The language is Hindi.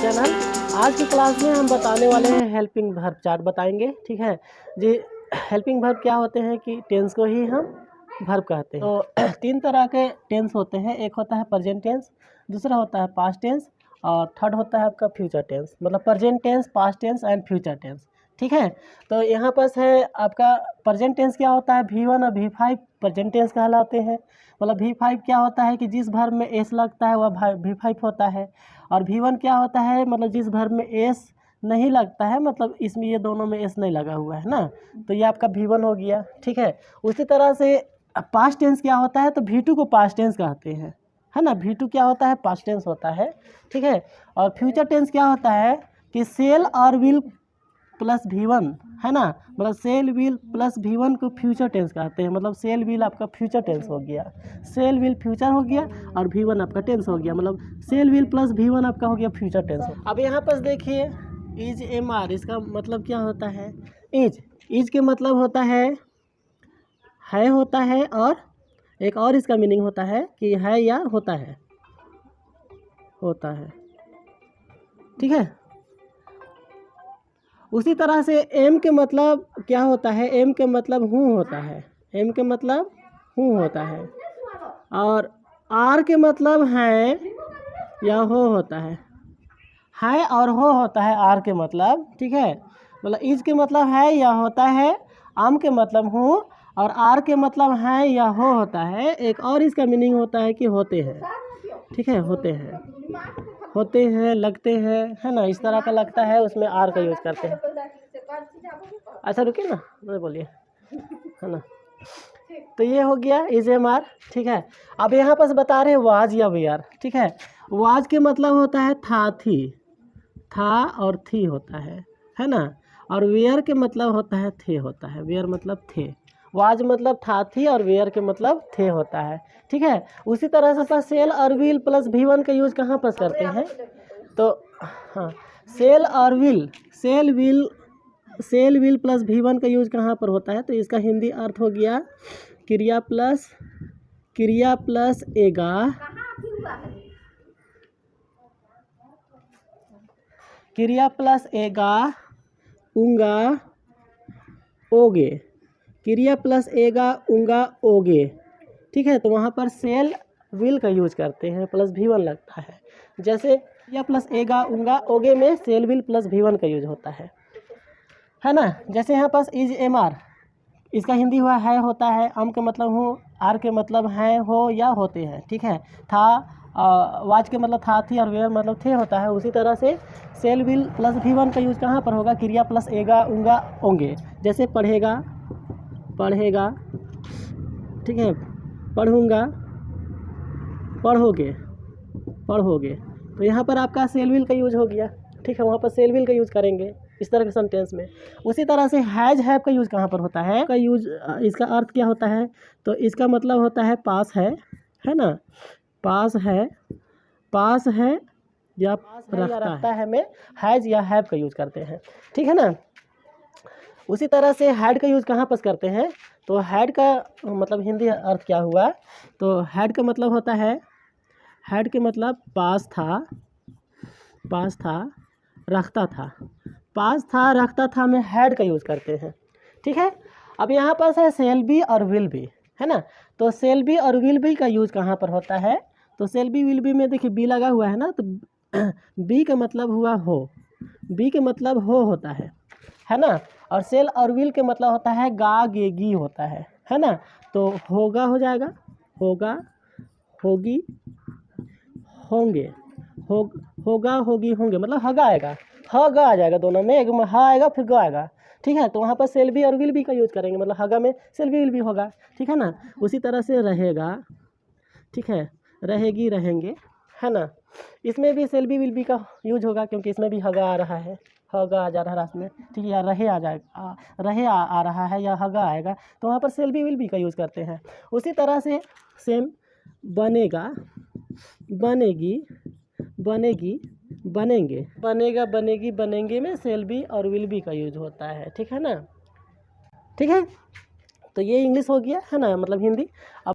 चैनल। आज की क्लास में हम बताने वाले हैं हेल्पिंग वर्ब चार्ट बताएंगे। ठीक है जी। हेल्पिंग वर्ब क्या होते हैं कि टेंस को ही हम वर्ब कहते हैं। तो तीन तरह के टेंस होते हैं। एक होता है प्रेजेंट टेंस, दूसरा होता है पास्ट टेंस और थर्ड होता है आपका फ्यूचर टेंस, मतलब present tense, past tense and future tense. ठीक है, तो यहाँ पर है आपका प्रेजेंट टेंस क्या होता है, V1 और V5 प्रेजेंट टेंस कहलाते हैं। मतलब V5 क्या होता है कि जिस वर्ब में एस लगता है वह V5 होता है, और V1 क्या होता है मतलब जिस वर्ब में एस नहीं लगता है, मतलब इसमें ये दोनों में एस नहीं लगा हुआ है ना, तो ये आपका V1 हो गया। ठीक है, उसी तरह से पास्ट टेंस क्या होता है, तो V2 को पास्ट टेंस कहते हैं, है ना। V2 क्या होता है, पास्ट टेंस होता है। ठीक है, और फ्यूचर टेंस क्या होता है कि सेल और विल प्लस V1, है ना, मतलब सेल विल प्लस V1 को फ्यूचर टेंस कहते हैं। मतलब सेल विल आपका फ्यूचर टेंस हो गया, सेल विल फ्यूचर हो गया और V1 आपका टेंस हो गया, मतलब सेल विल प्लस V1 आपका हो गया फ्यूचर टेंस। अब यहाँ पर देखिए इज MR, इसका मतलब क्या होता है, इज के मतलब होता है होता है, और एक और इसका मीनिंग होता है कि है या होता है, ठीक है। उसी तरह से एम के मतलब क्या होता है, एम के मतलब हूँ होता है, एम के मतलब हूँ होता है, और आर के मतलब है या हो होता है और हो होता है आर के मतलब। ठीक है, मतलब इज के मतलब है या होता है, आम के मतलब हूँ, और आर के मतलब है या हो होता है। एक और इसका मीनिंग होता है कि होते हैं। ठीक है, होते हैं, लगते हैं, है ना, इस तरह का लगता है, उसमें आर का यूज करते हैं। अच्छा रुकिए ना, मैं बोलिए, है ना। तो ये हो गया इज MR। ठीक है, अब यहाँ पर बता रहे हैं वाज या वेयर। ठीक है, वाज के मतलब होता है था, थी, था और थी होता है ना, और वेयर के मतलब होता है थे होता है, वेयर मतलब थे, वाज मतलब था, थी, और वेयर के मतलब थे होता है। ठीक है, उसी तरह से सेल और विल प्लस V1 का यूज कहाँ पर करते हैं, तो हाँ, सेल और will, cell will plus V1 का यूज कहाँ पर होता है, तो इसका हिंदी अर्थ हो गया क्रिया प्लस एगा, क्रिया प्लस एगा उंगा ओगे, क्रिया प्लस एगा उंगा ओगे। ठीक है, तो वहाँ पर सेल विल का यूज करते हैं, प्लस V1 लगता है। जैसे क्रिया प्लस एगा उंगा ओगे में सेल विल प्लस V1 का यूज होता है ना। जैसे यहाँ पास इज MR, इसका हिंदी हुआ है होता है, आम का मतलब हूँ, आर के मतलब है हो या होते हैं। ठीक है, था, वाज के मतलब था, थी, और वेयर मतलब थे होता है। उसी तरह से सेल विल प्लस V1 का यूज कहाँ पर होगा, क्रिया प्लस एगा उंगा ओंगे। जैसे पढ़ेगा, ठीक है, पढ़ूंगा, पढ़ोगे, तो यहाँ पर आपका सेल विल का यूज हो गया। ठीक है, वहाँ पर सेल विल का यूज करेंगे इस तरह के सेंटेंस में। उसी तरह से हैज हैव का यूज कहाँ पर होता है, का यूज, इसका अर्थ क्या होता है, तो इसका मतलब होता है पास है ना, पास है या रखता है में हैज या हैव का यूज करते हैं। ठीक है ना। उसी तरह से हैड का यूज कहाँ पर करते हैं, तो हैड का मतलब हिंदी अर्थ क्या हुआ, तो हैड का मतलब होता है, हैड के मतलब पास था, रखता था, पास था, रखता था में हैड का यूज करते हैं। ठीक है, अब यहाँ पास है सेल बी और विल बी, है ना, तो सेल बी और विल बी का यूज कहाँ पर होता है, तो सेल बी विल बी में देखिए बी लगा हुआ है ना, तो बी का मतलब हुआ हो, बी के मतलब हो होता है ना, और सेल और विल के मतलब होता है गा गेगी होता है ना, तो होगा हो जाएगा, होगा, होगी, होंगे, होगा, होगी, होंगे, मतलब हगा आएगा, हगा आ जाएगा, दोनों में एक में हा आएगा फिर गा आएगा। ठीक है, तो वहाँ पर सेल बी और विल बी का यूज करेंगे, मतलब हगा में सेल बी विल बी होगा। ठीक है ना। उसी तरह से रहेगा, ठीक है, रहेगी, रहेंगे, है ना, इसमें भी सेल बी विल बी का यूज होगा, क्योंकि इसमें भी हगा आ रहा है, हगा आ जा रहा है रास्ते में। ठीक है, या रहे आ जाएगा, रहे आ रहा है, या हगा आएगा, तो वहाँ पर सेल बी विल बी का यूज करते हैं। उसी तरह से सेम बनेगा, बनेगी, बनेंगे, बनेगा, बनेगी, बनेंगे में सेल बी और विल बी का यूज होता है। ठीक है ना। ठीक है, तो ये इंग्लिश हो गया, है ना, मतलब हिंदी। अब